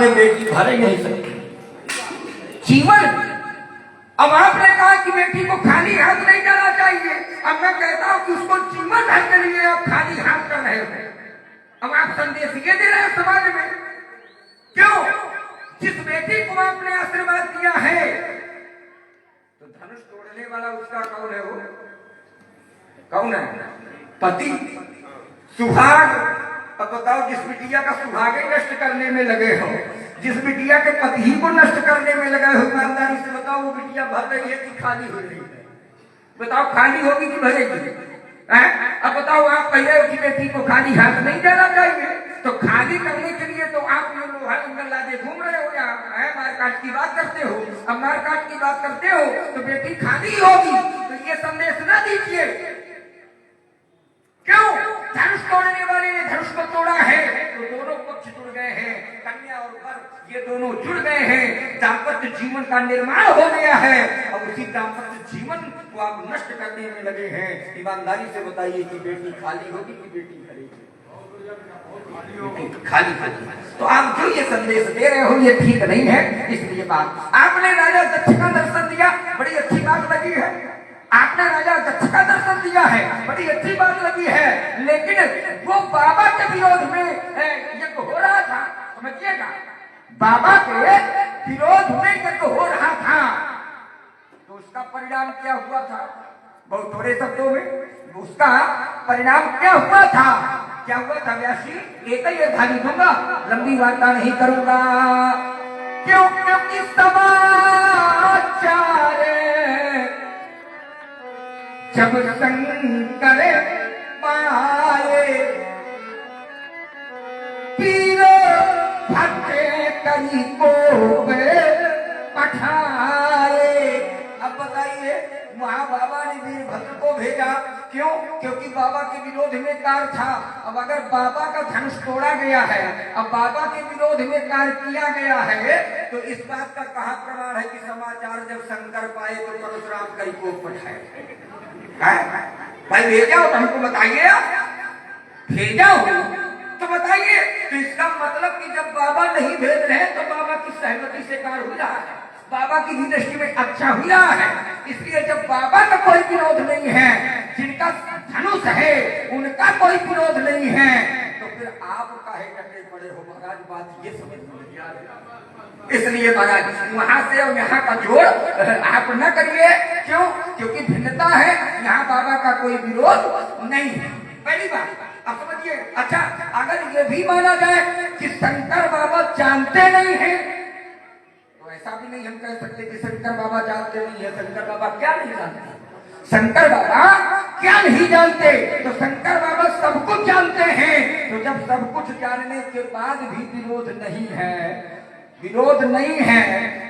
में बेटी भर ही नहीं सकती। जीवन, अब आपने कहा कि बेटी को खाली हाथ नहीं जाना चाहिए, अब मैं कहता हूं कि उसको जीवन भर के लिए आप खाली हाथ कर रहे हो। अब आप संदेश ये दे रहे हैं समाज में, क्यों? जिस बेटी को आपने आशीर्वाद दिया है, तो धनुष तोड़ने वाला उसका कौन है? वो कौन है? पति, सुहाग। अब बताओ, जिस बिटिया का सुहाग नष्ट करने में लगे हो, जिस बिटिया के पति ही को नष्ट करने में लगे हो, ईमानदारी से बताओ वो बिटिया भर रही है कि खाली हो रही है? बताओ, खाली होगी कि भरेगी? अब बताओ, आप कह रहे हो कि बेटी को खाली हाथ नहीं जाना चाहिए, तो खाली करने के लिए तो आप ये लोहा लंगर लादे घूम रहे हो, या मारकाट की बात करते हो। अब मारकाट की बात करते हो तो बेटी खाली होगी, तो ये संदेश न दीजिए। क्यों? धनुष तोड़ने वाले ने धनुष को तोड़ा है, तो दोनों पक्ष जुड़ गए हैं, कन्या और वर ये दोनों जुड़ गए हैं, दाम्पत्य जीवन का निर्माण हो गया है। और उसी दाम्पत्य जीवन को आप नष्ट करने में लगे हैं। ईमानदारी से बताइए कि बेटी खाली होगी कि बेटी भरेगी? खाली होगी। तो आप जो ये संदेश दे रहे हो ये ठीक नहीं है। इसलिए बात, आपने राजा दक्ष का दर्शन दिया, बड़ी अच्छी बात लगी है। आपने राजा दक्ष का दर्शन दिया है, बड़ी अच्छी बात लगी है, लेकिन वो बाबा के विरोध में यज्ञ हो रहा था, समझिएगा, बाबा के विरोध में यज्ञ हो रहा था, तो उसका परिणाम क्या हुआ था? बहुत थोड़े शब्दों में उसका परिणाम क्या हुआ था? क्या हुआ था व्यासी? एक ही धारी दूंगा, लंबी वार्ता नहीं करूंगा। क्यों? क्योंकि समाचार जब शंकर पाए, पीरो भट्टे करी को पठाए। अब बताइए, वहां बाबा ने वीरभद्र को भेजा, क्यों? क्योंकि बाबा के विरोध में कार्य था। अब अगर बाबा का धनुष तोड़ा गया है, अब बाबा के विरोध में कार्य किया गया है, तो इस बात का कहा प्रमाण है कि समाचार जब शंकर पाए तो परशुराम करी को पठाए। भाई भेजा हो तो हमको बताइए, भेजा हो तो बताइए। तो इसका मतलब कि जब बाबा नहीं भेज रहे तो बाबा की सहमति से कार्य हो रहा है, बाबा की दृष्टि में अच्छा हो रहा है। इसलिए जब बाबा का कोई विरोध नहीं है, जिनका धनुष है उनका कोई विरोध नहीं है, तो फिर आप काहे डटे पड़े हो? महाराज बात ये समझ में नहीं आ रही। इसलिए महाराज वहां से और यहाँ का जोड़ आप न करिए। क्यों? क्योंकि भिन्नता है, यहाँ बाबा का कोई विरोध नहीं है। पहली बात अब समझिए। अच्छा, अगर ये भी माना जाए कि शंकर बाबा जानते नहीं है, तो ऐसा भी नहीं हम कह सकते कि शंकर बाबा जानते नहीं है। शंकर बाबा क्या नहीं जानते? शंकर बाबा क्या नहीं जानते? तो शंकर बाबा सब कुछ जानते हैं। तो जब सब कुछ जानने के बाद भी विरोध नहीं है, विरोध नहीं है,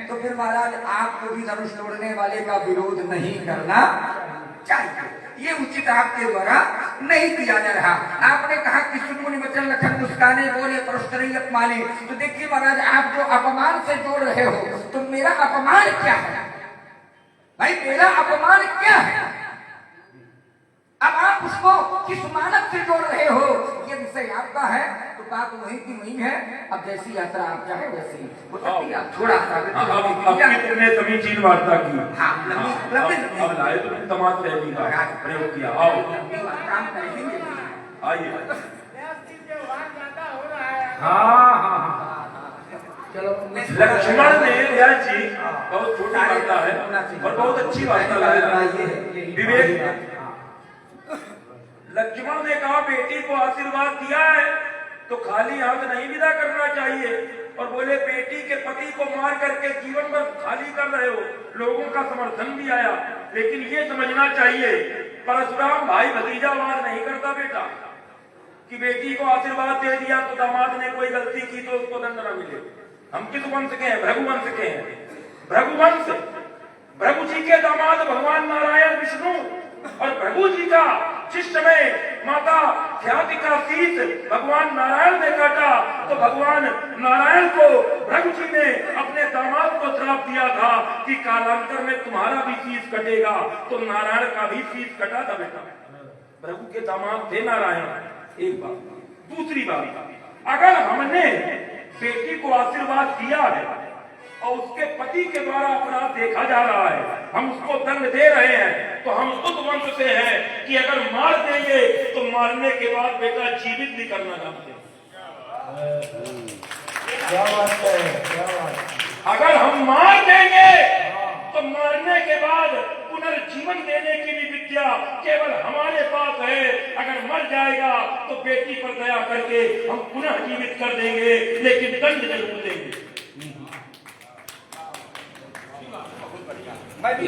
तो फिर महाराज आपको भी धनुष तोड़ने वाले का विरोध नहीं करना चाहिए। ये उचित आपके द्वारा नहीं किया जा रहा। आपने कहा कि सुनमुनि वचन लखन मुस्काने बोले परस्त्री अपमाने। तो देखिए महाराज, आप जो अपमान से जोड़ रहे हो, तो मेरा अपमान क्या है? भाई मेरा अपमान क्या है? अब आप उसको किस मानक से जोड़ रहे हो? ये विषय आपका है, तो बात वही की वही है। अब जैसी यात्रा आप चाहे वैसी थोड़ा समीचीन वार्ता की। हाँ, अब लाए तो तमाम रैली का प्रयोग किया। आओ काम करेंगे, आइए। हाँ हाँ हाँ, चलो। लक्ष्मण ने यह चीज बहुत छोटी वार्ता है और बहुत अच्छी वार्ता है। विवेक, लक्ष्मण ने कहा बेटी को आशीर्वाद दिया है तो खाली हाथ नहीं विदा करना चाहिए। और बोले बेटी के पति को मार करके जीवन भर खाली कर रहे हो। लोगों का समर्थन भी आया, लेकिन ये समझना चाहिए परशुराम भाई भतीजावाद नहीं करता बेटा, कि बेटी को आशीर्वाद दे दिया तो दामाद ने कोई गलती की तो उसको दंड न मिले। हम किस वंश के हैं? भृगुवंश के हैं। भृगुवंश, भृगु जी के दामाद भगवान नारायण विष्णु, और भृगु जी का शिष्य में माता ख्याति का शीश भगवान नारायण ने काटा, तो भगवान नारायण को भृगु जी ने अपने दामाद को श्राप दिया था कि कालांतर में तुम्हारा भी शीश कटेगा। तो नारायण का भी शीश कटा था बेटा। भृगु के दामाद थे नारायण। एक बात। दूसरी बात, अगर हमने बेटी को आशीर्वाद दिया है और उसके पति के द्वारा अपराध देखा जा रहा है, हम उसको दंड दे रहे हैं, तो हम उस वंश से हैं कि अगर मार देंगे तो मारने के बाद बेटा जीवित भी करना जानते हैं। क्या बात है। अगर हम मार देंगे तो मारने के बाद पुनर्जीवन देने की भी विद्या केवल हमारे पास है। अगर मर जाएगा तो बेटी पर दया करके हम पुनः जीवित कर देंगे, लेकिन दंड जरूर देंगे। मैं भी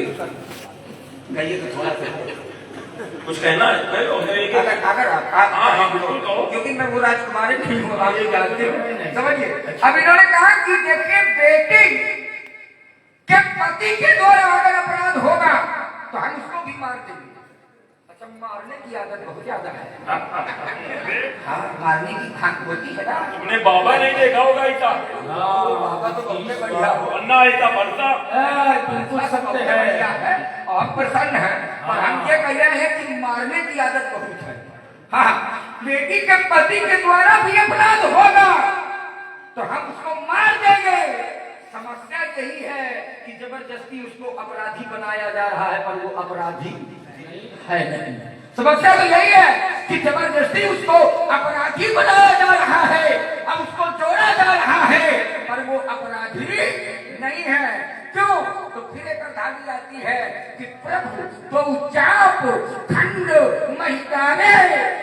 कहिए तो थोड़ा सा कुछ कहना है? अगर आप बिल्कुल कहो। क्योंकि मैं वो राजकुमारी नहीं हूँ, आप ये जानते हो, समझिए। अब इन्होंने कहा कि देखिए बेटी के पति के द्वारा अगर अपराध होगा तो हम उसको भी मार देंगे। अच्छा, मारने की आदत बहुत ज्यादा है। हाँ, मारने की खाक होती है ना। तुमने बाबा नहीं देखा होगा ऐसा? बाबा तो बहुत बढ़िया हो, अन्ना ऐसा बढ़ता बिल्कुल सत्य है और प्रसन्न है। और हम ये कह रहे हैं कि मारने की आदत बहुत है। हाँ, बेटी के पति के द्वारा भी अपराध होगा तो हम उसको मार देंगे। समस्या यही है कि जबरदस्ती उसको अपराधी बनाया जा रहा है, पर वो अपराधी है नहीं। समस्या तो यही है कि जबरदस्ती उसको अपराधी बनाया जा रहा है, अब उसको जोड़ा जा रहा है, पर वो अपराधी नहीं है। क्यों? तो फिर एक कहानी आती है कि प्रभु तो चाप खंड महिताने,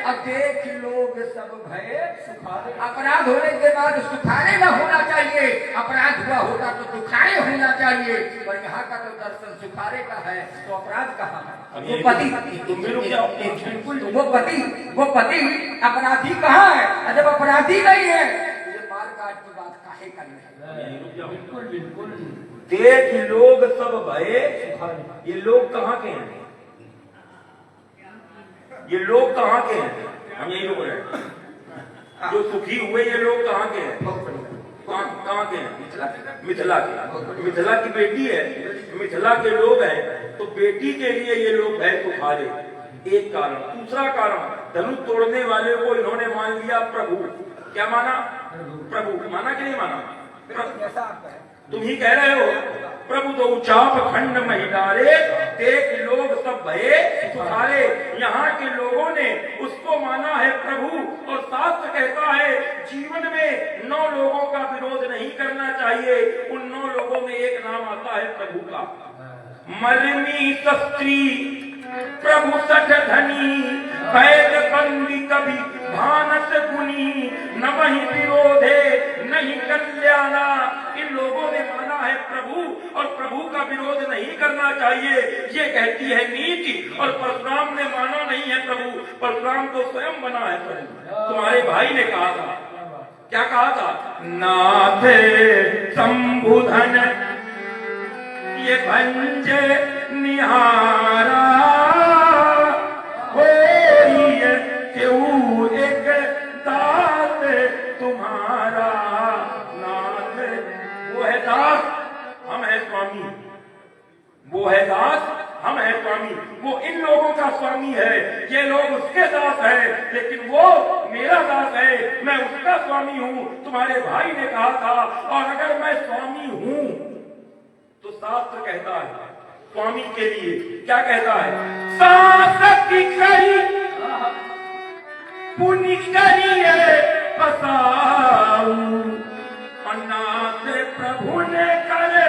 अब देख लोग सब भय सुखारे। अपराध होने के बाद सुखारे न होना चाहिए, अपराध हुआ होता तो दुखारे होना चाहिए, पर यहाँ का तो दर्शन सुखारे का है, तो अपराध कहाँ है? वो पति, तुम भी रुक जाओ। बिल्कुल, वो पति अपराधी कहाँ है? जब अपराधी नहीं है तो ये मार काट की बात काहे करनी है? बिल्कुल बिल्कुल। देख लोग सब भये, ये लोग कहाँ के हैं? ये लोग कहाँ के हैं? हम यही लोग हैं जो सुखी हुए। ये लोग कहाँ के हैं? कहाँ के हैं? मिथिला के। मिथिला की बेटी है, मिथिला के लोग हैं, तो बेटी के लिए ये लोग भय सुखारे। एक कारण। दूसरा कारण, धनुष तोड़ने वाले को इन्होंने मान लिया प्रभु। क्या माना? प्रभु माना कि नहीं माना? तुम ही कह रहे हो। प्रभु दो चाप खंड महिलारे, देख लोग सब भये सुखारे। यहाँ के लोगों ने उसको माना है प्रभु, और शास्त्र कहता है जीवन में 9 लोगों का विरोध नहीं करना चाहिए। उन 9 लोगों में एक नाम आता है प्रभु का। मरमी शस्त्री प्रभु सठ धनी, वैद बंदी कभी भानस गुनी, न वही विरोधे नहीं कल्याणा। इन लोगों ने माना है प्रभु, और प्रभु का विरोध नहीं करना चाहिए, ये कहती है नीति। और परशुराम ने माना नहीं है प्रभु, परशुराम तो स्वयं बना है प्रभु। तुम्हारे भाई ने कहा था, क्या कहा था? नाथ शंभुधन ये भंज निहारा, हो केहू एक दास तुम्हारा। नाथ वो है दास, हम है स्वामी। वो है दास, हम है स्वामी। वो इन लोगों का स्वामी है, ये लोग उसके दास है, लेकिन वो मेरा दास है, मैं उसका स्वामी हूँ। तुम्हारे भाई ने कहा था, और अगर मैं स्वामी हूँ तो शास्त्र कहता है स्वामी के लिए क्या कहता है? सास की करी पुण्य करिए पसाऊ, अनाथ प्रभु ने करे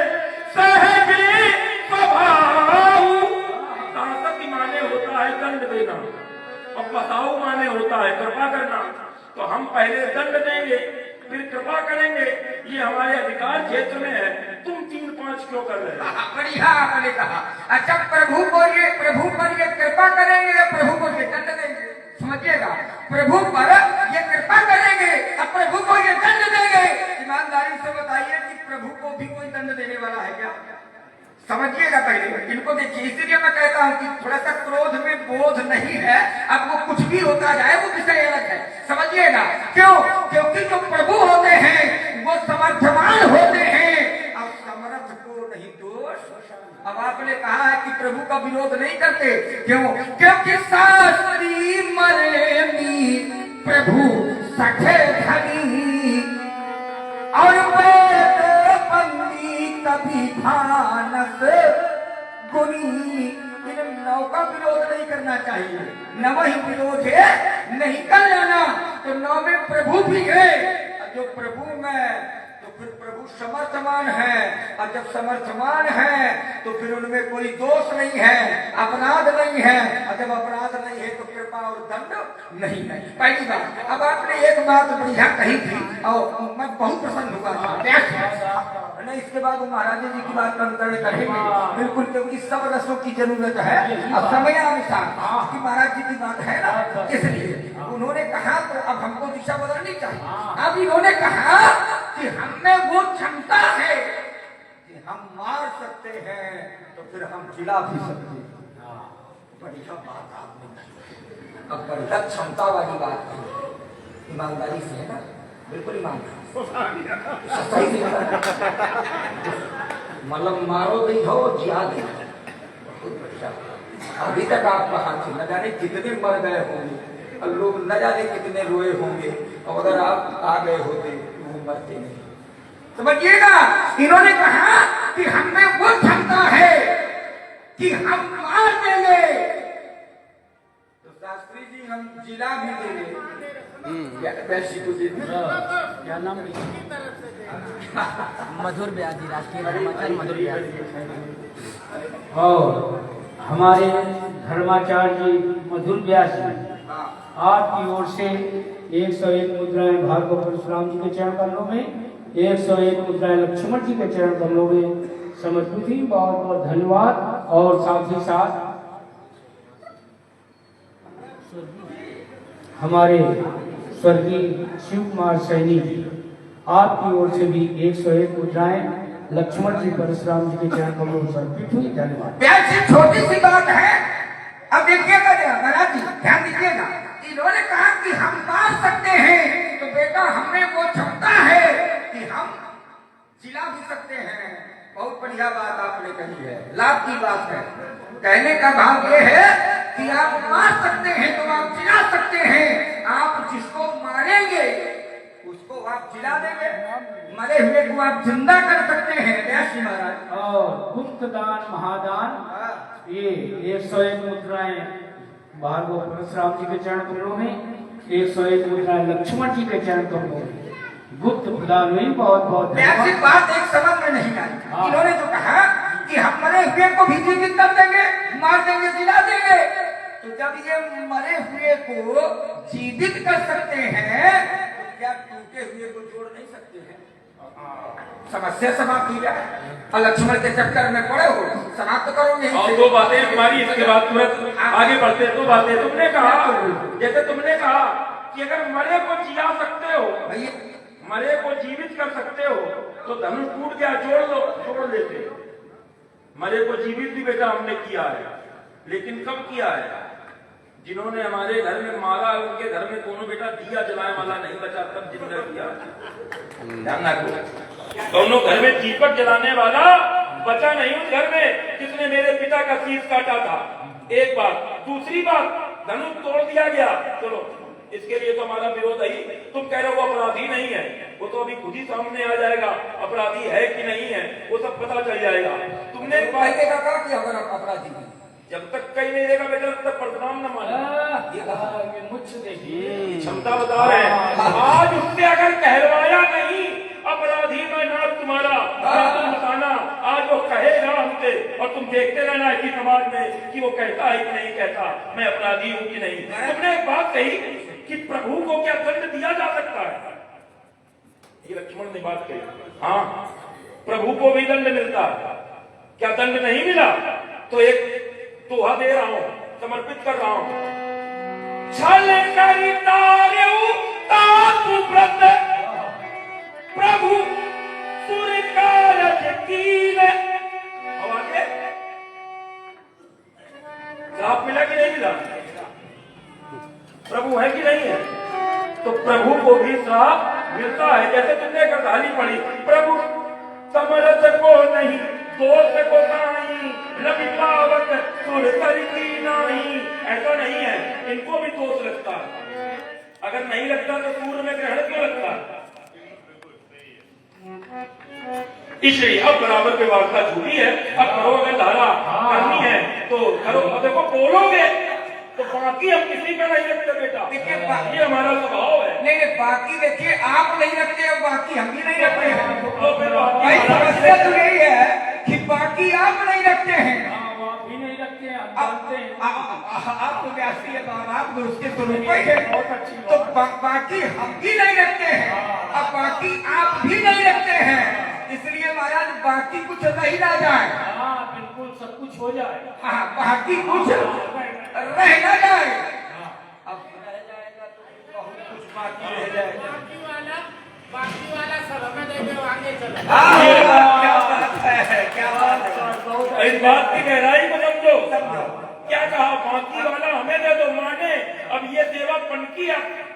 सहजी स्वभाव। शासक माने होता है दंड देना, और पसाऊ माने होता है कृपा करना। तो हम पहले दंड देंगे, फिर कृपा करेंगे। ये हमारे अधिकार क्षेत्र में है, तुम 3-5 क्यों कर रहे हो? बढ़िया आपने कहा। अच्छा, प्रभु पर ये कृपा करेंगे या प्रभु को ये दंड देंगे? समझिएगा, प्रभु पर ये कृपा करेंगे और प्रभु को ये दंड देंगे। ईमानदारी से बताइए कि प्रभु को भी कोई दंड देने वाला है क्या? समझिएगा पहले इनको देखिए। इसलिए मैं कहता हूँ कि थोड़ा सा क्रोध में बोध नहीं है। अब वो कुछ भी होता जाए वो विषय अलग है, समझिएगा। क्यों? क्योंकि जो प्रभु होते हैं वो समर्थवान होते हैं, अब समर्थ को नहीं दोष। अब आपने कहा है कि प्रभु का विरोध नहीं करते, क्यों? क्योंकि शास्त्री मरे प्रभु सखे धनी, जोगी इन नौ का विरोध नहीं करना चाहिए। नव ही विरोध है नहीं कर लेना। तो नौ में प्रभु भी है, जो प्रभु में तो फिर प्रभु समर्थमान है, और जब समर्थमान है तो फिर उनमें कोई दोष नहीं है, अपराध नहीं है, और जब अपराध नहीं है तो कृपा और दंड नहीं है। पहली बात। अब आपने एक बात बढ़िया कही थी और मैं बहुत प्रसन्न हुआ था। नहीं, इसके बाद वो महाराज जी की बात अनुकरण करेंगे बिल्कुल, क्योंकि सब रसों की जरूरत है। अब समय अनुसार कि महाराज जी की बात है ना, इसलिए उन्होंने कहा तो अब हमको दिशा बदलनी चाहिए। अब इन्होंने कहा कि हमें वो क्षमता है कि हम मार सकते हैं तो फिर हम जिला भी सकते हैं। बढ़िया बात आपने कही। अब बढ़िया क्षमता वाली बात है, ईमानदारी से है ना, बिल्कुल ईमानदारी मतलब मारो भी हो जिया भी हो। बहुत बढ़िया। अभी तक आप कहा थे न जाने कितने मर गए होंगे और लोग न जाने कितने रोए होंगे, और अगर आप आ गए होते तो वो मरते नहीं। समझिएगा, इन्होंने कहा कि हमें वो क्षमता है कि हम मार देंगे तो शास्त्री जी हम जिला भी देंगे। क्या नाम? मधुर ब्याजी, राष्ट्रीय धर्माचार्य मधुर ब्याजी। और हमारे धर्माचार्य जी मधुर व्यास जी, आपकी ओर से 101 मुद्राएं भार्गव परशुराम जी के चरण कमलों में, 101 मुद्राएं लक्ष्मण जी के चरण कमलों में समर्पित हुई। बहुत बहुत धन्यवाद। और साथ ही साथ हमारे स्वर्गीय शिव कुमार सैनी जी, आपकी ओर से भी 101 मुद्राएं लक्ष्मण जी परशुराम जी के चरण कमलों में समर्पित हुई। धन्यवाद। प्यार से छोटी सी बात है। अब देखिएगा महाराज जी, ध्यान दीजिएगा। इन्होंने कहा कि हम मार सकते हैं तो बेटा हमें वो क्षमता है कि हम जिला भी सकते हैं। बहुत बढ़िया बात आपने कही है, लाभ की बात है। कहने का भाव ये है कि आप मार सकते हैं तो आप जिला सकते हैं। आप जिसको मारेंगे उसको आप जिला देंगे, मरे हुए को आप जिंदा कर सकते हैं। जय श्री महाराज। और गुप्त दान महादान, ये 101 मुद्राएं भार्गव परशुराम जी के चरण कमलों में, 101 मुद्राएं लक्ष्मण जी के चरण कमलों में गुप्त प्रदान हुई। बहुत बहुत ऐसी बात एक समझ में नहीं आई। इन्होंने जो कहा कि हम मरे हुए को भी जीवित कर देंगे, मार देंगे, जिला देंगे, तो जब ये मरे हुए को जीवित कर सकते हैं तो क्या टूटे हुए को जोड़ नहीं सकते हैं? समस्या समाप्त हो जाए। और लक्ष्मण के चक्कर में पड़े हो, समाप्त करोगे। और दो बातें हमारी इसके बाद तुरंत आगे बढ़ते। दो बातें तुमने कहा, जैसे तुमने कहा कि अगर मरे को जिला सकते हो, मरे को जीवित कर सकते हो, तो धनुष टूट गया, जोड़ लेते। मरे को जीवित भी बेटा हमने किया है, लेकिन कब किया है? जिन्होंने हमारे घर में मारा, उनके घर में कोनो बेटा दिया जलाने वाला नहीं बचा, तब जिंदा किया। जानना को दोनों घर में दीपक जलाने वाला बचा नहीं उस घर में जिसने मेरे पिता का शीश काटा था। एक बात। दूसरी बात, धनुष तोड़ दिया गया। चलो, इसके लिए तो हमारा विरोध है ही। तुम कह रहे हो वो अपराधी नहीं है, वो तो अभी खुद ही सामने आ जाएगा, अपराधी है कि नहीं है वो सब पता चल जाएगा। तुमने कहा कि अगर अपराधी जब तक कहीं नहीं देगा बेटा तब तक परशुराम न माने। क्षमता बता रहे हैं। आज उससे अगर कहलवाया नहीं अपराधी में नाम तुम्हारा, तुम बताना आज वो कहेगा हमसे, और तुम देखते रहना है कि समाज में कि वो कहता है कि नहीं कहता, मैं अपराधी हूँ कि नहीं। तुमने एक बात कही कि प्रभु को क्या दंड दिया जा सकता है? ये लक्ष्मण ने बात कही। हाँ, प्रभु को भी दंड मिलता है। क्या दंड नहीं मिला? तो एक दोहा दे रहा हूं, समर्पित कर रहा हूं। छल करी तारेऊ तातु व्रत प्रभु सुर कारज कीने। अब आगे श्राप मिला कि नहीं मिला? प्रभु है कि नहीं है? तो प्रभु को भी श्राप मिलता है। जैसे तुमने गढ़ाली पढ़ी, प्रभु समरथ को नहीं दोष को नहीं, रवि पावक सुर करती नहीं। ऐसा नहीं है, इनको भी दोष लगता है। अगर नहीं लगता तो सूर्य में ग्रहण क्यों लगता? इसलिए अब बराबर पे वार्ता छूटी है, अब करो अगर धारा करनी है तो करो, अब देखो बोलोगे तो बाकी हम किसी का नहीं रखते बेटा, देखिए ये हमारा स्वभाव है। नहीं बाकी देखिए आप नहीं रखते और बाकी हम भी नहीं रखते हैं। तो फिर बाकी भाई हमारा समस्या तो यही है कि बाकी आप नहीं रखते हैं, भी नहीं रखते हैं, हम जानते हैं। आप तो व्यासी है, आप तो उसके स्वरूप ही है, तो बाकी हम भी नहीं रखते हैं, अब बाकी आप भी नहीं रखते हैं, इसलिए महाराज बाकी कुछ रह ना जाए। हाँ बिल्कुल, सब कुछ हो जाए। हाँ बाकी कुछ रह ना जाए। अब रह जाएगा तो बहुत कुछ बाकी रह जाएगा। बाकी वाला सब हमें दे दो, आगे चलो। क्या बात है, क्या बात है। इस बात की गहराई को समझो। क्या कहा, बाकी वाला हमें दे दो, माने अब ये सेवा पनकी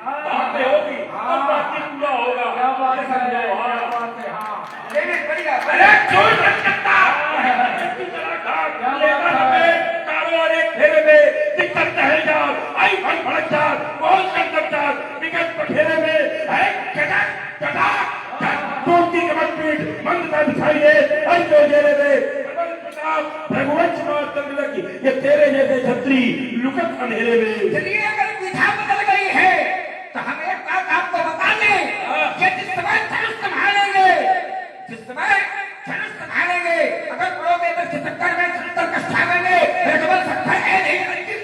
बातें होगी तब बाकी पूरा होगा। क्या बात है, क्या बात है। हाँ नहीं बढ़िया। अरे छोड़ सकता कारोबार एक फेरे में दिक्कत टहल जा, आई फल भड़क जा, बहुत कर जा, विकट पखेरे में है चटा चटा टोटी के मत पीठ मंद का दिखाई दे, अंजो जेरे दे प्रताप रघुवंश मातंग की ये तेरे जैसे छत्री लुकत अंधेरे में। चलिए अगर विधा बदल गई है तो हम एक बात आपको बता दें कि जिस समय धनुष संभालेंगे, जिस समय धनुष संभालेंगे, अगर पड़ोगे तो चितक्कर में संतर कष्टावेंगे, रघुवंश सत्ता है नहीं बनती।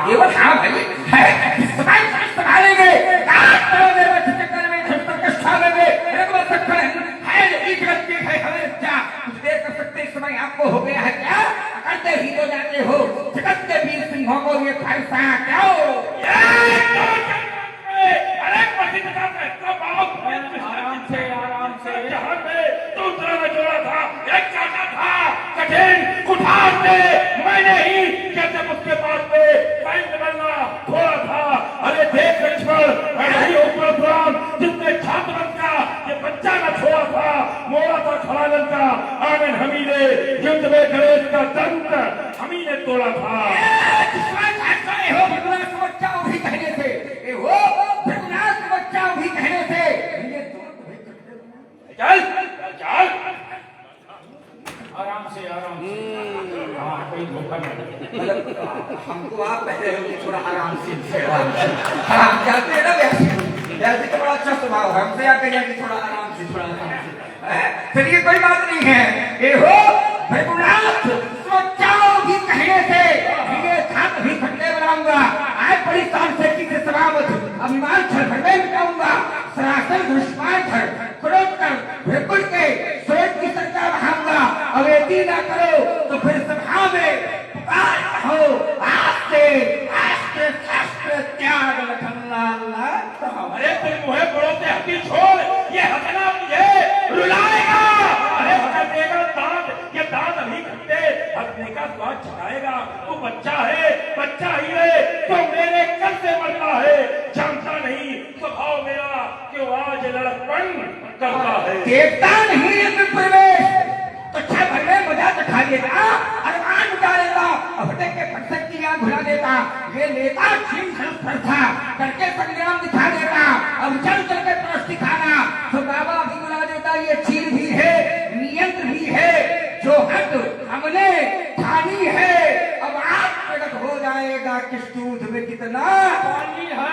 केवल हाँ भाई है, जिस समय धनुष संभालेंगे, पड़ोगे तो चितक्कर में संतर कष्टावेंगे, रघुवंश सत्ता है नहीं बनती है। हमें क्या कुछ देर कर सकते, इस समय आपको हो गया है क्या? करते ही तो जाते हो, जगत के वीर सिंहों को ये फरसा क्या हो? आराम से जहां पे दूसरा न जोड़ा था, एक चाहता था कठिन कुठार में मैंने ही जैसे उसके पास में सैन्य बनना थोड़ा था। अरे देख लक्ष्मण, मैं नहीं ऊपर पुराण जिसने छात्र का ये बच्चा न छोड़ा था, मोड़ा था खड़ालन का आंगन हमी ने युद्ध में गणेश का दंत हमी ने तोड़ा था। हो भगवान बच्चा भी कहने थे, हो भगवान बच्चा भी कहने थे, चल चल आराम से हाँ कोई धोखा नहीं। हमको आप पहले हो थोड़ा आराम से हम जाते हैं ना वैसे तो बड़ा अच्छा स्वभाव है, हमसे आके जाके थोड़ा आराम से चलिए कोई बात नहीं है। ये हो भगुनाथ बच्चाओं भी कहने थे, ये छात्र भी खंडे बनाऊंगा, आज बड़ी शान से की समावत अभिमान छल खंडे मिटाऊंगा, सरासर दुष्मान छल क्रोध कर बिल्कुल के सोच की सरकार बहाऊंगा, अवेदी ना करो तो फिर सभा में पुकार हो आस्ते आस्ते शास्त्र त्याग लखनलाल। अरे तुम मुहे बड़ों से हड्डी छोड़, ये हथना तुझे रुलाएगा। अरे हटा देगा दांत, ये दांत अभी खट्टे हंसने का स्वाद छकाएगा। तू बच्चा है, बच्चा ही है तो मेरे कल से मरता है, जानता नहीं स्वभाव मेरा क्यों आज लड़कपन करता है। देखता नहीं है प्रवेश तो छह भर में मजा चखा देगा, अरमान उठा लेगा, फटक के फटक की आंख घुला देता, ये नेता छीन था करके संग्राम दिखा देता, अब चल चल के प्रश्न दिखाना तो बाबा भी बुला देता, ये चीर भी है नियंत्र भी है, जो हद हमने ठानी है, अब आप प्रकट हो जाएगा किस दूध में कितना पानी है।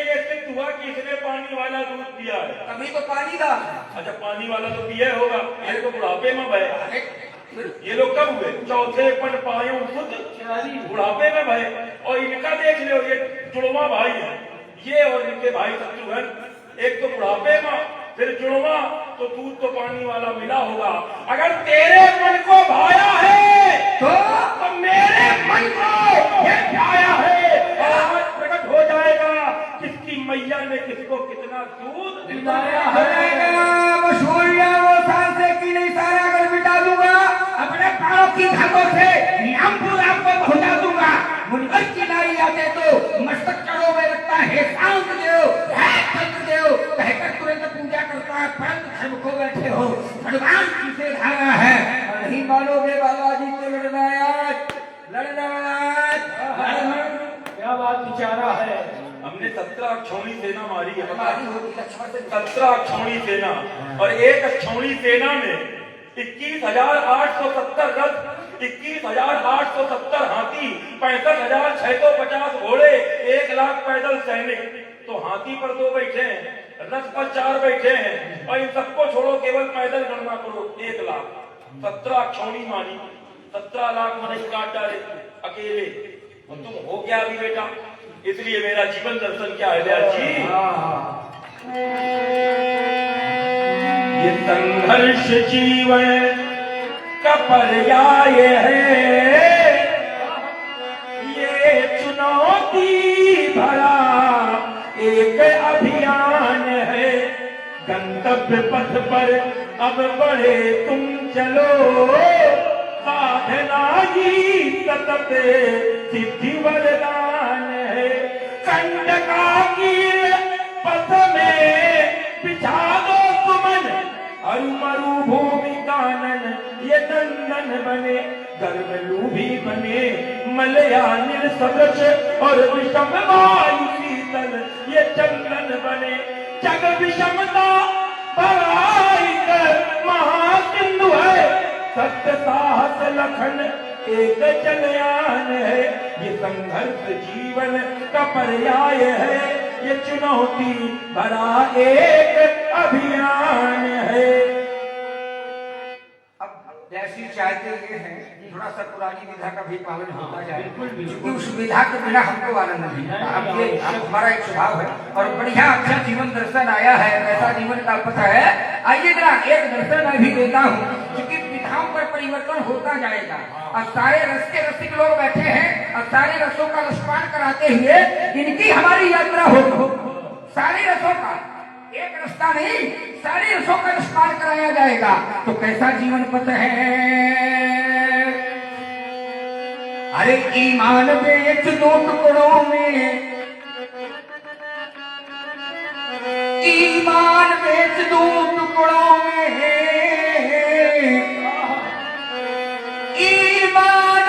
ये सिद्ध हुआ कि इसने पानी वाला दूध पिया है। कभी तो पानी का अच्छा पानी वाला तो पिया होगा, ये तो बुढ़ापे में भय। ये लोग कब हुए? चौथे पन पायो खुद बुढ़ापे में भय। और इनका देख लो, ये जुड़वा भाई है, ये और इनके भाई शत्रुघ्न, एक तो बुढ़ापे में फिर जुड़वा, तो दूध तो पानी वाला मिला होगा। अगर तेरे मन को भाया है तो मेरे मन को ये भाया है, और आज प्रकट हो जाएगा किसकी मैया ने किसको कितना दूध पिलाया है। मशहूरिया वो सांसे की नहीं सारा अगर मिटा दूंगा, अपने पाँव की धागों से नियमपुर आपको पहुंचा दूंगा। मुनकर की नारी आते तो मस्तक चढ़ो में लगता है शांत देव है चंद्र देव, कहकर तुरंत पूजा करता है, परंतु धर्म को बैठे हो भगवान की से धारा है, नहीं मानोगे बालाजी से लड़ना आज, लड़ना आज। क्या बात विचारा है। हमने 17 अक्षौणी सेना मारी है। हमारी होती लक्ष्मण से 17 अक्षौणी सेना, और एक अक्षौणी सेना में 21,870 रथ, 21,870 हाथी, 65,650 घोड़े, 1 लाख पैदल सैनिक। तो हाथी पर 2 बैठे हैं, रथ पर 4 बैठे हैं, और इन सबको छोड़ो, केवल पैदल गणना करो, 1 लाख। 17 अक्षौणी मारी, 17 लाख मनुष्य काट डाले अकेले। और तुम हो क्या अभी बेटा? इसलिए मेरा जीवन दर्शन क्या है व्यास जी? ये संघर्ष जीवन का पर्याय है, ये चुनौती भरा एक अभियान है। गंतव्य पथ पर अब बढ़े तुम चलो, साधना ही सतत सिद्धि वरदान है। कंडका की पथ में बिछा दो सुमन, अरु मरु भूमि कानन ये नंदन बने। गर्भ लूभी बने मलयानिल सदृश, और विषम वायु शीतल ये चंदन बने। जग विषमता भराई कर महासिंधु है, सत्य साहस लखन एक चलयान है। ये संघर्ष जीवन का पर्याय है, ये चुनौती भरा एक अभियान है। अब जैसी चाहते ये हैं थोड़ा सा पुरानी विधा का भी पालन होता जाए, बिल्कुल, बिल्कुल। क्योंकि उस विधा के बिना हमको आनंद नहीं है। अब ये हमारा एक स्वभाव है, और बढ़िया अच्छा जीवन दर्शन आया है, ऐसा जीवन का पता है। आइए जरा एक दर्शन मैं भी देता हूँ, क्योंकि विधाओं पर परिवर्तन होता जाएगा। और सारे रस के रसिक लोग बैठे हैं, और सारे रसों का रसपान कराते हुए इनकी हमारी यात्रा हो। सारे रसों का, एक रास्ता नहीं, सारे रसों का रसपान कराया जाएगा। तो कैसा जीवन पथ है? अरे ईमान बेच दो टुकड़ों में, ईमान बेच दो टुकड़ों में, ईमान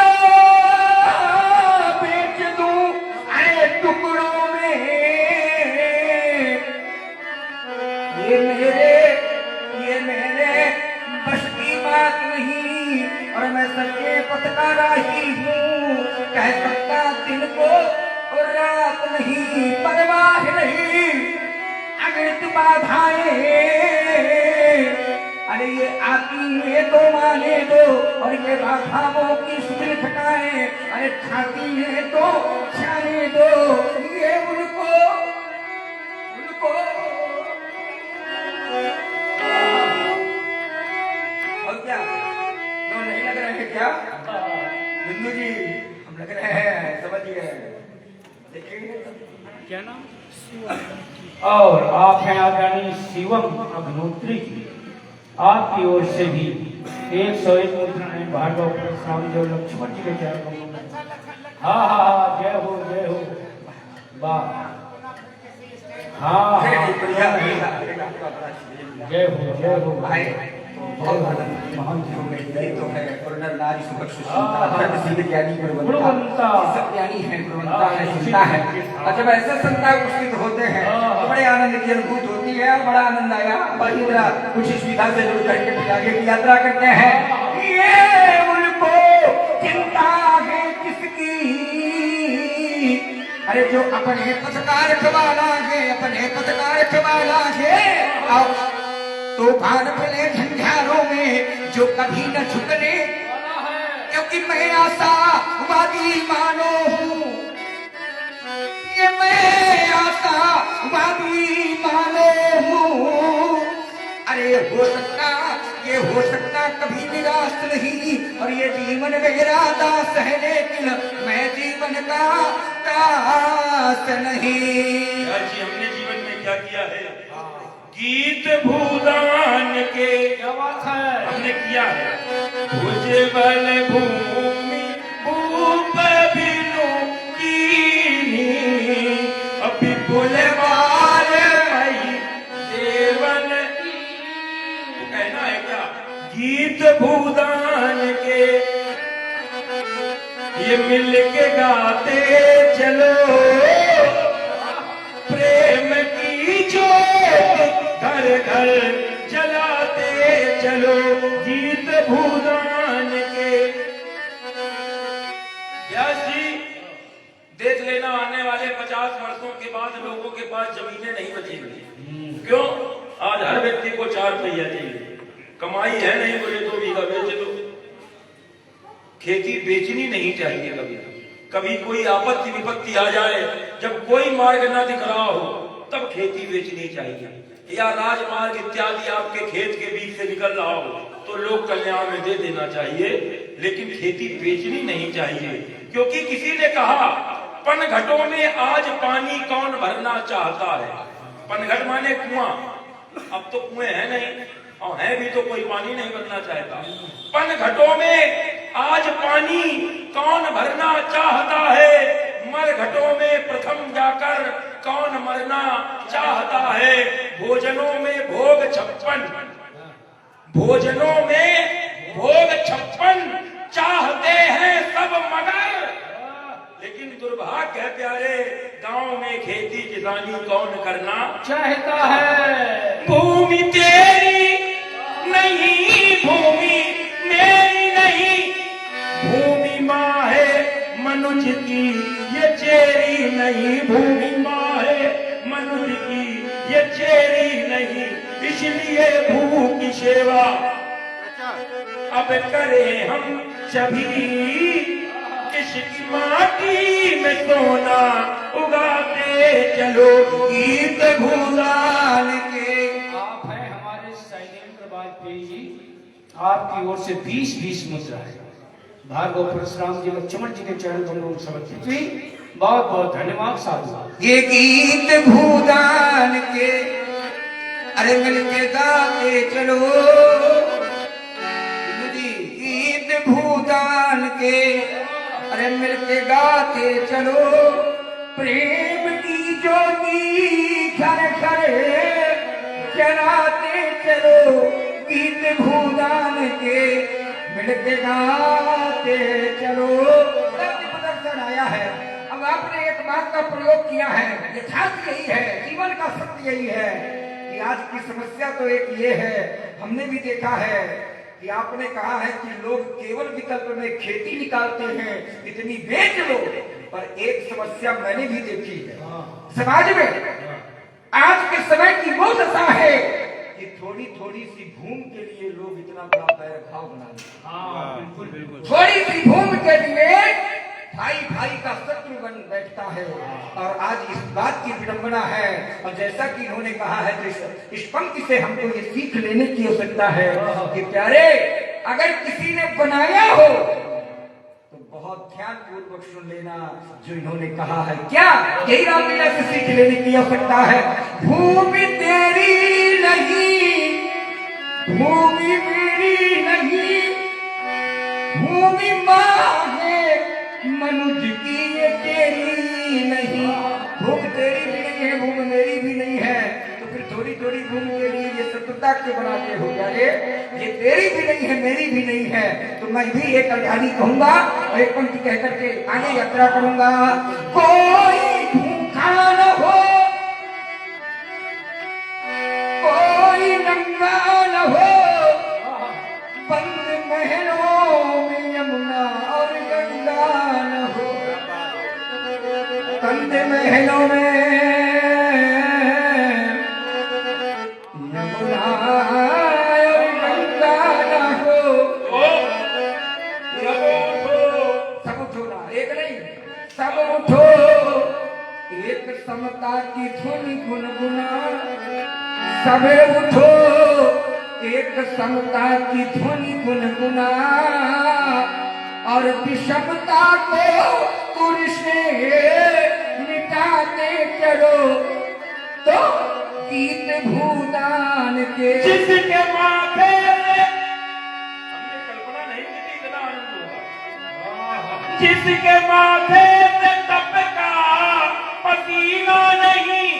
बेच दो अरे टुकड़ों में। ये मेरे बस की बात नहीं, और मैं सच्चे पथ का राही हूँ। कह सकता दिन को और रात नहीं, परवाह नहीं अगणित बाधाएं। अरे ये आती है तो माने दो, और ये बाधाओं की सुन ठकाए। अरे खाती है तो छाने दो, ये उनको और क्या तो नहीं लग रहे हैं क्या बिंदु जी? हम लग रहे हैं, समझिए। देखिए क्या नाम? और आप हैं आदरणीय शिवम अग्नोत्री जी, आपकी ओर से भी 101 मुद्राएं भार्गव परशुराम देव लक्ष्मण जी के चरणों में। हाँ हाँ हाँ, जय हो जय हो, वाह। हाँ हाँ, जय हो भाई, बहुत आनंद ये तो है। कर्नल नारी सुखद सुशीलता धर्म सिद्ध ज्ञानी गुणवंता, सब ज्ञानी है, गुणवंता है, सुनता है। और जब ऐसे संता उपस्थित होते हैं तो बड़े आनंद की अनुभूति होती है, और बड़ा आनंद आया। बाकी जरा कुछ सुविधा से जुड़ करके फिर आगे की यात्रा करते हैं। ये उनको चिंता है किसकी? अरे जो अपने पथकार रखवाला है, अपने पथकार रखवाला है। आओ तूफान चले झंझारों में जो कभी न झुकने, क्योंकि मैं आशावादी मानो हूँ। ये मैं आशावादी मानो हूँ। अरे हो सकता कभी निराश नहीं, और ये जीवन मेरा दास है, लेकिन मैं जीवन का दास नहीं। जी हमने जीवन में क्या किया है? गीत भूदान के क्या बात है, हमने किया है। भुजबल भूमि भूप बिनु कीनी, विपुल बाल मई देवन। कहना है क्या? गीत भूदान के ये मिल के गाते चलो, घर जलाते चलो गीत भूदान के। व्यास जी देख लेना, आने वाले 50 वर्षों के बाद लोगों के पास जमीनें नहीं बचेंगी। क्यों? आज हर व्यक्ति को 4 पहिया चाहिए, कमाई है नहीं, बोले 2 बीघा बेच दो। खेती बेचनी नहीं चाहिए कभी। कभी कोई आपत्ति विपत्ति आ जाए, जब कोई मार्ग न दिख रहा हो, तब खेती बेचनी चाहिए। या राजमार्ग इत्यादि आपके खेत के बीच से निकल रहा हो तो लोक कल्याण में दे देना चाहिए, लेकिन खेती बेचनी नहीं चाहिए। क्योंकि किसी ने कहा, पनघटों में आज पानी कौन भरना चाहता है। पनघट माने कुआं, अब तो कुएं है नहीं, और है भी तो कोई पानी नहीं भरना चाहता। पनघटों में आज पानी कौन भरना चाहता है। मरघटों में प्रथम जाकर कौन मरना चाहता है। भोजनों में भोग 56, भोजनों में भोग 56 चाहते हैं सब मगर, लेकिन दुर्भाग्य है प्यारे, गांव में खेती किसानी कौन करना चाहता है। भूमि तेरी नहीं, भूमि मेरी नहीं, भूमि माँ है मनुष्य की ये चेरी नहीं। भूमि माँ है मनुष्य की ये चेरी नहीं, इसलिए भू की सेवा अब करें हम सभी। इसकी माटी में सोना उगाते चलो गीत भूदान के। आप हैं हमारे शैलेंद्र वाजपेयी जी, आपकी ओर से 20-20 मुद्रा है। भार्गव परशुराम जी लक्ष्मण जी के चरण कमलों समर्पित हुई। बहुत बहुत धन्यवाद साधु। ये गीत भूदान के अरे मिलके गाते चलो, गीत भूदान के अरे मिलके गाते चलो। प्रेम की ज्योति घर घर जलाते चलो, गीत भूदान के मिलके गाते चलो। प्रदर्शन आया है। अब आपने एक बात का प्रयोग किया है, यथार्थ यही है, जीवन का सत्य यही है कि आज की समस्या तो एक ये है, हमने भी देखा है कि आपने कहा है कि लोग केवल विकल्प में खेती निकालते हैं, इतनी बेच लो। पर एक समस्या मैंने भी देखी है समाज में, आज के समय की वो दशा है कि थोड़ी थोड़ी सी भूमि के लिए लोग इतना बड़ा बैरभाव बना लेते हैं। थोड़ी सी भूमि के लिए भाई भाई का शत्रु बन बैठता है। और आज इस बात की विडंबना है, और जैसा कि इन्होंने कहा है, तो इस पंक्ति से हमको ये सीख लेने की आवश्यकता है कि प्यारे, अगर किसी ने बनाया हो तो बहुत ध्यान पूर्वक सुन लेना जो इन्होंने कहा है। क्या यही रामलीला से सीख लेने की आवश्यकता है। भूमि तेरी नहीं, भूमि मेरी नहीं, भूमि माँ है मनुष्य की ये तेरी नहीं। भूमि तेरी भी नहीं है, भूमि मेरी भी नहीं है, तो फिर थोड़ी थोड़ी भूमि के लिए ये शत्रुता क्यों बनाते हो? ये तेरी भी नहीं है, मेरी भी नहीं है। तो मैं भी एक कहानी कहूंगा और एक पंक्ति कह करके आगे यात्रा करूंगा। कोई भूखा न हो, कोई नंगा न हो, बंद महलों में यमुना और गंगा न हो। बंद महलों में यमुना और गंगा न हो। सब उठो ना, एक नहीं, सब उठो, एक समता की धुन गुनगुना। सब उठो, एक समता की ध्वनि गुनगुना, और विषमता को पुरुष से मिटाते चलो। तो गीत भूदान के जिसके माथे हमने कल्पना नहीं की थी इतना आनंद होगा। जिसके माथे से टपका पसीना नहीं।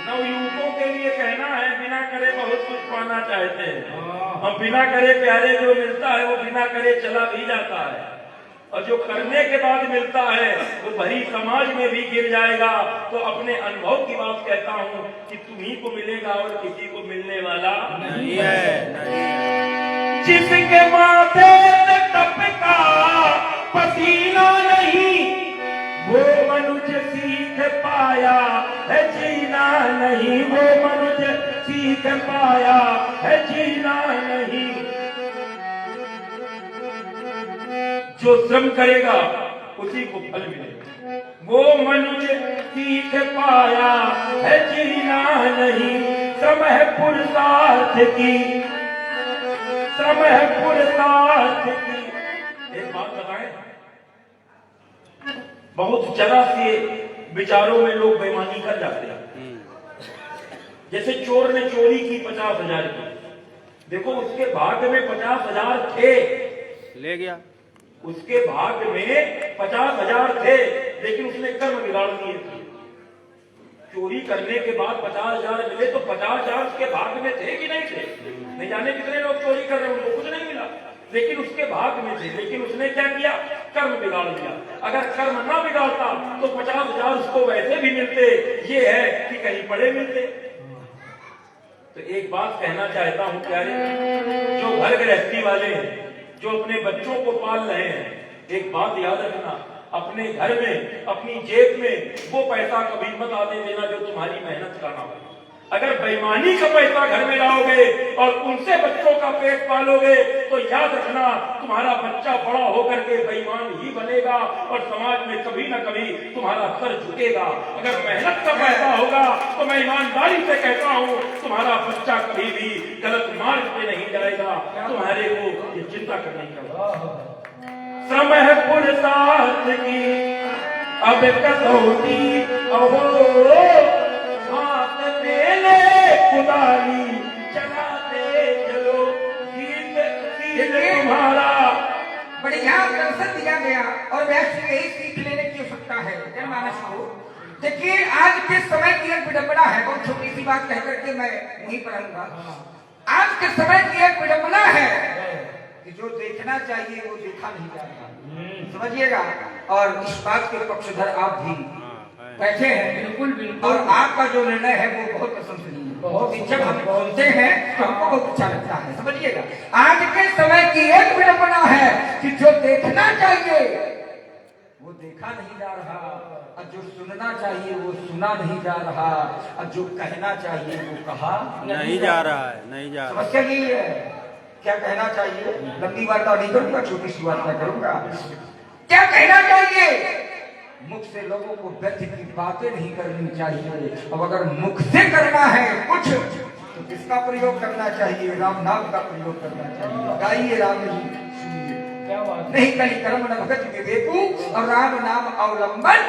नवयुवकों के लिए कहना है, बिना करे बहुत कुछ पाना चाहते हैं, और बिना करे प्यारे जो मिलता है वो बिना करे चला भी जाता है। और जो करने के बाद मिलता है वो भरी समाज में भी गिर जाएगा। तो अपने अनुभव की बात कहता हूँ कि तुम्ही को मिलेगा और किसी को मिलने वाला नहीं है। जिसके माथे से टपका पसीना नहीं वो मनुष्य सीख पाया है जीना नहीं, वो मनुष्य सीख पाया है जीना नहीं। जो श्रम करेगा उसी को फल मिलेगा, वो मनुष्य सीख पाया है जीना नहीं। श्रम है पुरुषार्थ की, श्रम है पुरुषार्थ की। एक बात बताएं, बहुत जरा से विचारों में लोग बेईमानी कर जाते हैं। जैसे चोर ने चोरी की 50,000 की, देखो उसके भाग्य में 50,000 थे, ले गया। उसके भाग्य में 50,000 थे, लेकिन उसने कर्म बिगाड़ दिए थे। चोरी करने के बाद 50,000 मिले तो 50,000 उसके भाग्य में थे कि नहीं थे? नहीं जाने कितने लोग चोरी कर रहे हैं, उनको कुछ नहीं मिला, लेकिन उसके भाग्य में थे। लेकिन उसने क्या किया? कर्म बिगाड़ दिया। अगर कर्म ना बिगाड़ता तो 50,000 उसको वैसे भी मिलते, ये है कि कहीं पड़े मिलते। तो एक बात कहना चाहता हूं प्यारे, जो घर गृहस्थी वाले हैं, जो अपने बच्चों को पाल रहे हैं, एक बात याद रखना, अपने घर में अपनी जेब में वो पैसा कभी मत आने देना जो तुम्हारी मेहनत का ना हो। अगर बेईमानी का पैसा घर में लाओगे और उनसे बच्चों का पेट पालोगे तो याद रखना तुम्हारा बच्चा बड़ा होकर के बेईमान ही बनेगा और समाज में कभी न कभी तुम्हारा सर झुकेगा। अगर मेहनत का पैसा होगा तो मैं ईमानदारी से कहता हूँ तुम्हारा बच्चा कभी भी गलत मार्ग पे नहीं जाएगा। तुम्हारे को ये चिंता करने का श्रम है पुरुषार्थ की, अब कसौटी अहो हाथ में ले कुदाली चलाते चलो, गीत तुम्हारा। बढ़िया दर्शन दिया गया और वैसे यही सीख लेने की आवश्यकता है जनमानस को। देखिए आज के समय की एक विडंबना है, बहुत छोटी सी बात कह करके मैं नहीं पढ़ूंगा। आज के समय की एक विडंबना है कि जो देखना चाहिए वो देखा नहीं जा रहा, समझिएगा। और इस बात के पक्षधर आप भी बैठे हैं, बिल्कुल बिल्कुल, और आपका जो निर्णय है वो बहुत प्रशंसनीय है। बहुत जब हम सुनते हैं तो हमको बहुत अच्छा लगता है, समझिएगा। आज के समय की एक विडंबना है कि जो देखना चाहिए वो देखा नहीं जा रहा, और जो सुनना चाहिए वो सुना नहीं जा रहा, और जो कहना चाहिए वो कहा नहीं जा रहा है, नहीं जा रहा। समस्या यही है, क्या कहना चाहिए? लंबी वार्ता नहीं करूंगा, छोटी सी वार्ता करूंगा। क्या कहना चाहिए? मुख से लोगों को व्यर्थ की बातें नहीं करनी चाहिए। अब अगर मुख से करना है कुछ तो किसका प्रयोग करना चाहिए? राम नाम का प्रयोग करना चाहिए। गाइए राम जी सुनिए, क्या बात नहीं कहीं कर्म न भगत विवेकू और राम नाम अवलंबन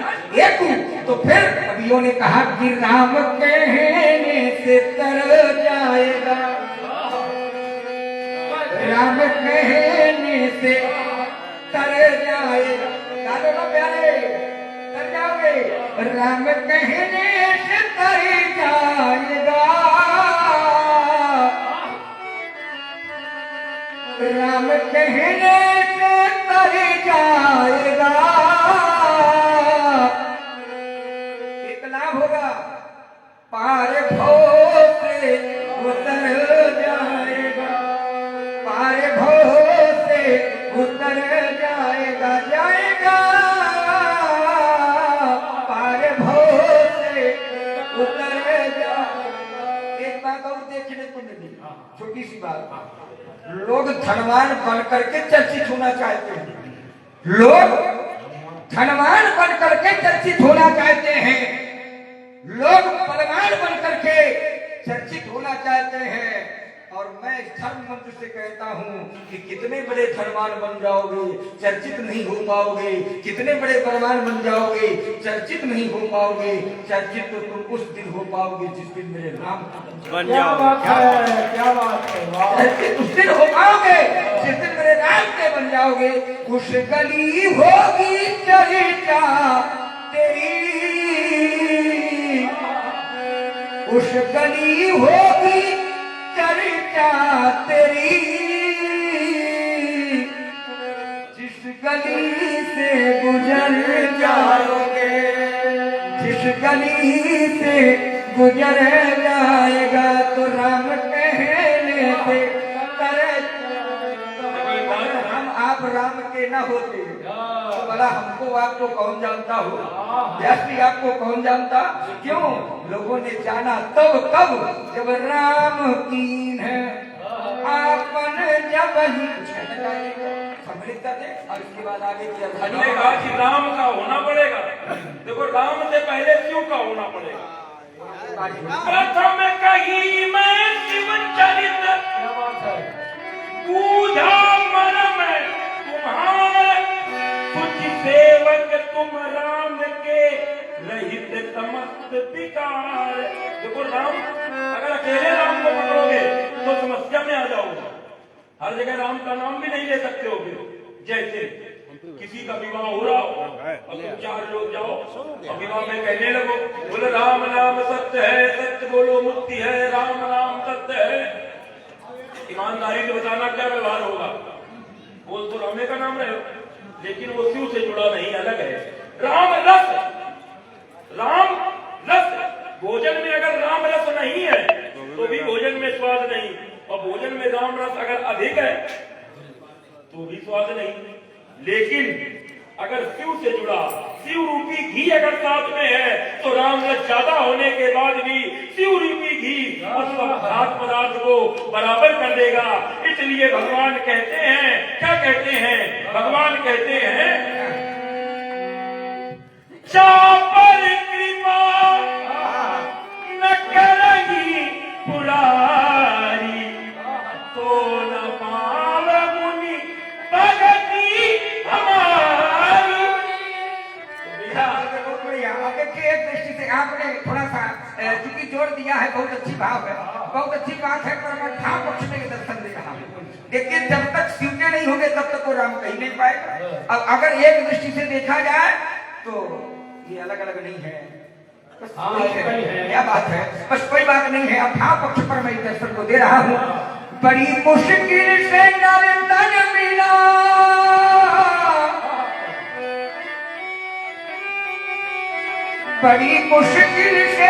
एकू। तो फिर कवियों ने कहा कि राम कहने से तर जाएगा, राम कहने से तर जाएगा। गालो ना प्यारे, तर जाओगे। राम कहने से तर जाएगा, राम कहने से तर जाएगा। एक लाभ होगा, पार भव से उतर जाएगा, पार भव से उतर जाएगा, जाएगा पार भव से उतर जाएगा। एक बात और देखने को मिली, छोटी सी बात, लोग धनवान बन करके चर्चित होना चाहते हैं। लोग धनवान बन करके चर्चित होना चाहते हैं, लोग बलवान बन करके चर्चित होना चाहते हैं। और मैं धर्म मंत्र से कहता हूँ कि कितने बड़े धनवान बन जाओगे चर्चित नहीं हो पाओगे, कितने बड़े बलवान बन जाओगे चर्चित नहीं हो पाओगे। चर्चित तो तुम उस दिन हो पाओगे जिस दिन मेरे नाम बन क्या जाओ। बात है, क्या बात है, वाह। चर्चित उस दिन हो पाओगे जिस दिन मेरे नाम के बन जाओगे। उस गली होगी चर्चा तेरी, उस गली होगी चर्चा तेरी, जिस गली गुजर जाओगे, जिस गली से गुजर जाएगा तो राम कहने से हम आप राम के न होते तो भला हमको आपको कौन जानता हो, व्यास जी आपको कौन जानता। क्यों लोगों ने जाना तब कब जब राम कीन है आपन जब ही सम्मिलित कर दे और इसके बाद आगे की हमने कहा कि राम का होना पड़ेगा। देखो राम से पहले शिव का होना पड़ेगा। प्रथम कही मैं शिव चरित पूजा मन में तुम्हारे, कुछ सेवक तुम राम के रहित समस्त विकार। देखो राम, अगर अकेले राम को पकड़ोगे तो समस्या में आ जाओगे। हर जगह राम का नाम भी नहीं ले सकते हो। जैसे किसी का विवाह हो रहा हो और तुम 4 लोग जाओ और विवाह में कहने लगो, बोले राम नाम सत्य है, सत्य बोलो मुक्ति है, राम नाम सत्य है। ईमानदारी से बताना क्या व्यवहार होगा। बोल तो रामे का नाम रहे हो, लेकिन वो शिव से जुड़ा नहीं, अलग है। राम रस, राम रस, भोजन में अगर राम रस नहीं है तो भी भोजन में स्वाद नहीं, और भोजन में राम रस अगर अधिक है तो भी स्वाद नहीं। लेकिन अगर शिव से जुड़ा, शिव रूपी घी अगर साथ में है तो राम रस ज्यादा होने के बाद भी शिव रूपी घी और सब खाद्य पदार्थ को बराबर कर देगा। इसलिए भगवान कहते हैं, क्या कहते हैं, भगवान कहते हैं चापर कृपा न करेगी पुरारी, तो न पावे मुनि भगति हमारी। बहुत बढ़िया। अब देखिए एक दृष्टि से आपने थोड़ा सा चूंकि जोड़ दिया है, बहुत अच्छी भाव है, बहुत अच्छी बात है, पर मैं ठाम पक्ष में दर्शन दे रहा हूँ। देखिए जब तक शिवके नहीं होंगे तब तक वो राम कहीं नहीं पाएगा। अब अगर एक दृष्टि से देखा जाए तो ये अलग अलग नहीं है, क्या बात है, बस कोई बात नहीं है। अब ठाम पक्ष पर मैं दर्शन को दे रहा हूँ। बड़ी मुश्किल से नर्तन मिला, बड़ी मुश्किल से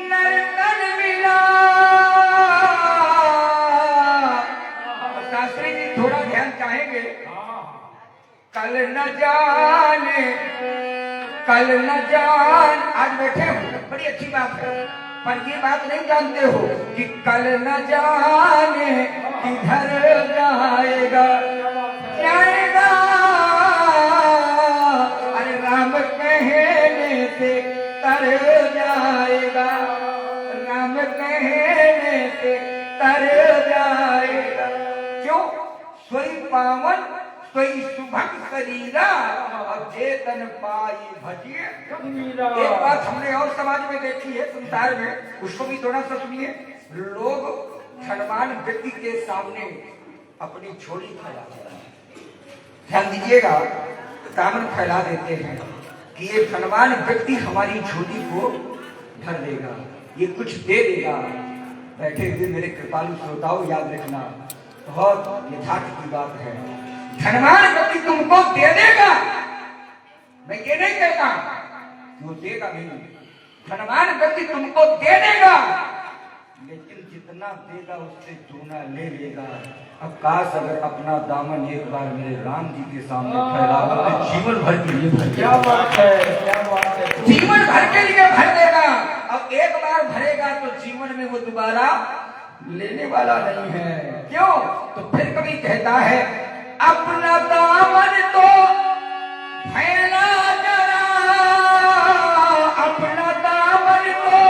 नर्तन मिला। शास्त्री जी थोड़ा ध्यान चाहेंगे। कल न जाने, कल न जान, आज बैठे हो बड़ी अच्छी बात है, पर ये बात नहीं जानते हो कि कल न जाने किधर जाएगा, जाएगा। अरे राम कहने से तर जाएगा, राम कहने से तर जाएगा। क्यों? सोई पावन सोई सुभग शरीरा, अब चेतन पाई भजिए। एक बात हमने और समाज में देखी है, संसार में, उसको भी थोड़ा सा सुनिए। लोग धनवान व्यक्ति के सामने अपनी झोली फैलाते हैं, ध्यान दीजिएगा, दामन फैला देते हैं कि ये धनवान व्यक्ति हमारी झोली को भर देगा, ये कुछ दे देगा। बैठे हुए मेरे कृपालु श्रोताओं याद रखना, बहुत यथार्थ की बात है। धनवान व्यक्ति तुमको दे देगा, मैं ये नहीं कहता वो देगा नहीं, धनवान व्यक्ति तुमको दे देगा, लेकिन जितना देगा उससे दूना ले लेगा। अब काश अगर अपना दामन एक बार मेरे राम जी के सामने फैला तो जीवन भर के लिए भर, क्या बात है, क्या बात है, जीवन भर के लिए भर देगा। अब एक बार भरेगा तो जीवन में वो दोबारा लेने वाला नहीं है। क्यों? तो फिर कभी कहता है अपना दामन तो फैला जरा, अपना दामन तो,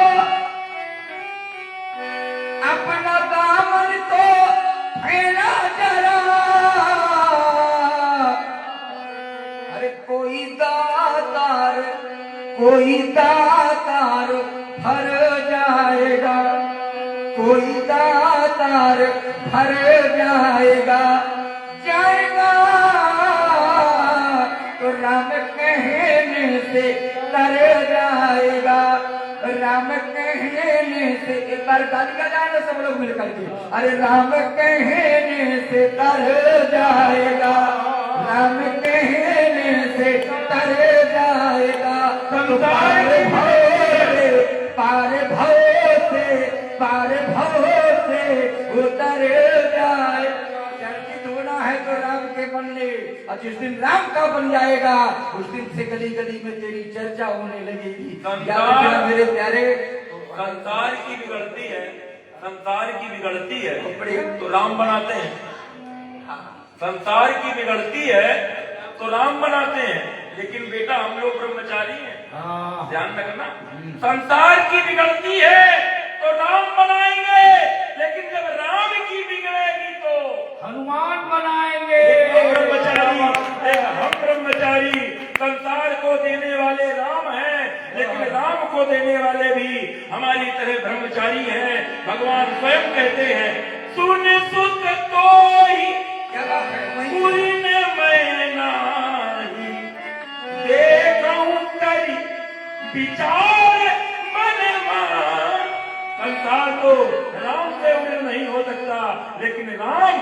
अपना दामन तो फैला जरा। अरे कोई दातार, कोई दातार भर जाएगा, कोई दातार भर जाएगा, जाएगा। तो राम कहने से तर जाएगा, राम कहने से, एक बार गाली का जाएगा सब लोग मिलकर के, अरे राम कहने से तर जाएगा, राम कहने से तर जाएगा, तो पार भव से उतर जाए। चर्चित होना है तो राम के बनने, और जिस दिन राम का बन जाएगा उस दिन से गली गली में तेरी चर्चा होने लगेगी। याद रखना मेरे प्यारे, संसार की बिगड़ती है, संसार की बिगड़ती है तो राम बनाते हैं, संसार की बिगड़ती है तो राम बनाते हैं, लेकिन बेटा हम लोग ब्रह्मचारी हैं, ध्यान रखना। संसार की बिगड़ती है तो राम बनाएंगे, लेकिन जब राम की बिगड़ेगी तो हनुमान बनाएंगे। हम ब्रह्मचारी, संसार को देने वाले राम हैं, लेकिन राम को देने वाले भी हमारी तरह ब्रह्मचारी हैं। भगवान स्वयं कहते हैं, सुन सुत तो ही पूर्ण मैं नाही, देखूं करी विचार मन मान। संसार तो राम से उम्र नहीं हो सकता, लेकिन राम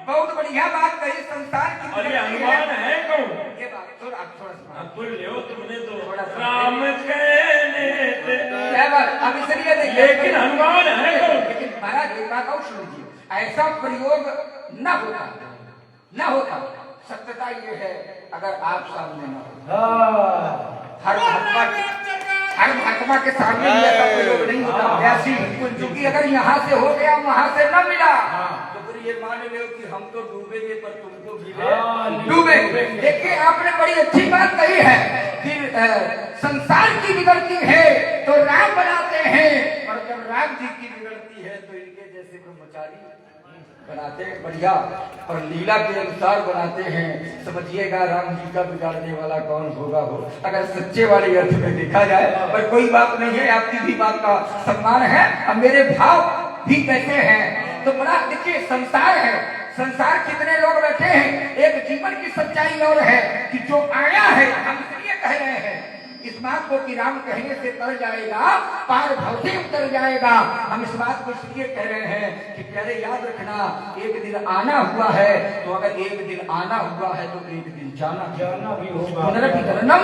बहुत बढ़िया बात कही। संसार की और ये हनुमान है कौन? ये बात थोड़ा बोल लो तुमने तो राम कहने से, अब इसलिए देखिए, लेकिन हनुमान है कौन? लेकिन महाराज एक बात और सुनिए, ऐसा प्रयोग न होता। सत्यता ये है अगर आप सामने न हो। हर महात्मा के सामने भी ऐसा प्रयोग नहीं होता अभ्यासी, क्योंकि अगर यहाँ से हो गया वहाँ से न मिला तो फिर ये मान लो कि हम तो डूबेंगे पर तुमको भी डूबेंगे। देखिए आपने बड़ी अच्छी बात कही है कि संसार की बिगड़ती है तो राम बनाते हैं, और जब राम जी की बिगड़ती है तो इनके जैसे ब्रह्मचारी बनाते हैं। बढ़िया, और लीला के अनुसार बनाते हैं। समझिएगा राम जी का बिगाड़ने वाला कौन होगा हो, अगर सच्चे वाले अर्थ में देखा जाए। पर कोई बात नहीं है, आपकी भी बात का सम्मान है, और मेरे भाव भी कैसे हैं। तो बड़ा देखिए संसार है, संसार कितने लोग बैठे हैं। एक जीवन की सच्चाई और है कि जो आया है, हम इसलिए कह रहे हैं इस बात को कि राम कहने से तर जाएगा, पार भव से उतर जाएगा। हम इस बात को इसलिए कह रहे हैं कि पहले याद रखना, एक दिन आना हुआ है तो अगर एक दिन आना हुआ है तो एक दिन जाना भी होगा। पुनरपि जननम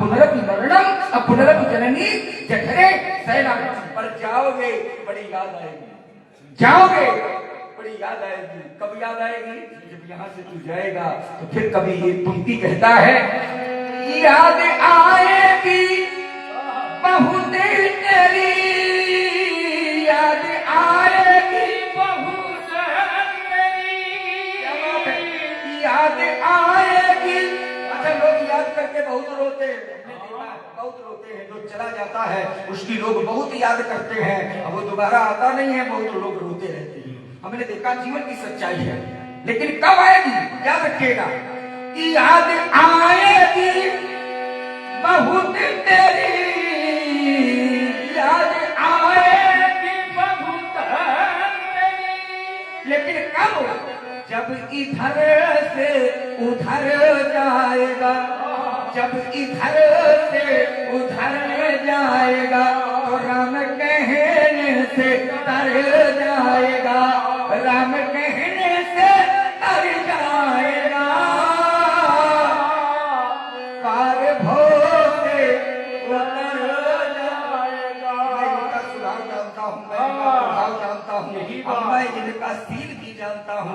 पुनरपि मरणम पुनरपि जननी जठरे शयनम। पर जाओगे बड़ी याद आएगी, जाओगे बड़ी याद आएगी। कब याद आएगी? जब यहाँ से तू जाएगा तो फिर कभी ये पंक्ति कहता है, याद आएगी बहुत तेरी, याद आएगी बहुत तेरी, याद आएगी। अच्छा, लोग याद करके बहुत रोते हैं, बहुत रोते हैं। जो चला जाता है उसकी लोग बहुत याद करते हैं, अब वो दोबारा आता नहीं है, बहुत लोग रोते रहते हैं। हमने देखा जीवन की सच्चाई है, लेकिन कब आएगी याद रखिएगा। याद आएगी बहुत तेरी, याद आएगी बहुत तेरी, लेकिन कब? जब इधर से उधर जाएगा, जब इधर से उधर जाएगा तो राम कहने से तर जाएगा, राम कहने से तर जाएगा। पार भव से उतर जाएगा। मैं इनका सुधार जानता हूँ, मैं इनका प्रभाव जानता हूँ, और मैं इनका सील भी जानता हूँ।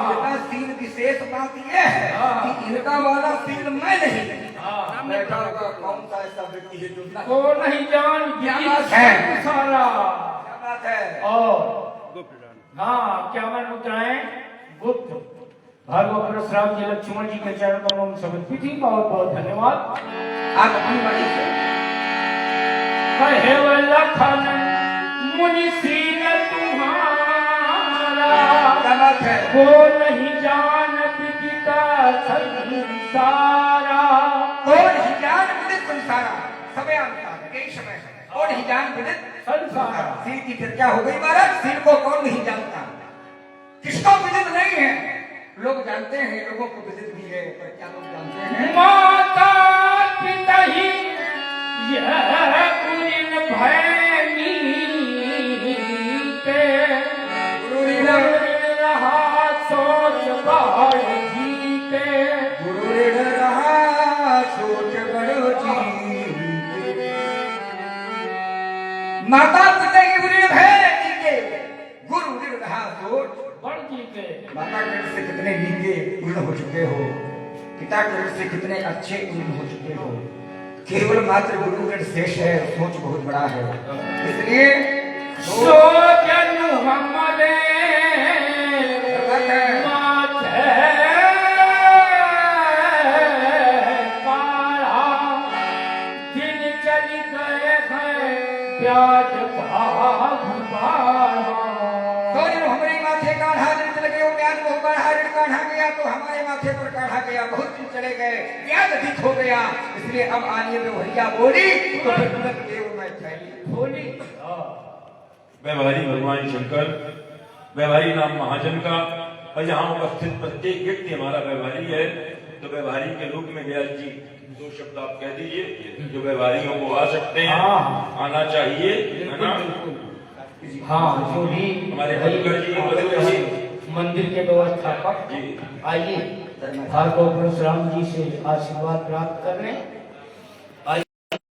इनका सील विशेष बात यह है कि इनका वाला सील मैं नहीं, बैठा हुआ कौन सा ऐसा व्यक्ति है जो वो नहीं जान क्या बात है, सारा क्या बात है। गुप्त रानी। हाँ, क्या मन मुद्राएं गुप्त भागवत परशुराम जी लक्ष्मण जी के चरण कमलों में समर्पित थी। बहुत बहुत धन्यवाद। आप अपनी वाणी से कहे वो लखन मुनि सील तुम्हारा, क्या बात है। वो नहीं जानत पिता संसारा, और ही जान विदित संसारा। समय अनुसार यही समय है, और ही जान विदित संसारा। सील की चर्चा हो गई महाराज। सील को कौन नहीं जानता, किसको विदित नहीं है? लोग जानते हैं, लोगों को विदित भी है, पर क्या लोग जानते हैं? माता पिता ही यह कुलीन भैनी के, गुरु रहा सोच बाढ़ जी के, गुरु माता पिता की बुरी है नीके गुरु ऋण रहा सोच बड़ जी के माता के ऋण से कितने नीके ऋण हो चुके हो, पिता के ऋण से कितने अच्छे ऋण हो चुके हो, केवल मात्र गुरु ऋण शेष है, सोच बहुत बड़ा है। इसलिए सोचन हमरे प्याज हमारे माथे काढ़ा दिन चले गए, प्याज बहुत बढ़ा ऋण काढ़ा गया तो हमारे माथे पर काढ़ा गया, बहुत दिन चले गए, प्याज अधिक हो गया, इसलिए अब आने में भैया बोली तो फिर तुरंत देव मैं चाहिए बोली। व्यवहारी भगवान शंकर, व्यवहारी नाम महाजन का, और यहाँ उपस्थित प्रत्येक व्यक्ति हमारा व्यवहारी है। तो व्यवहारी के रूप में व्यास जी 2 शब्द आप कह दीजिए, जो व्यवहारियों को आ सकते हैं, आना चाहिए, है ना? हाँ, जो भी हमारे मधुकर जी मंदिर के व्यवस्थापक, आइए भार्गव परशुराम जी से आशीर्वाद प्राप्त करने।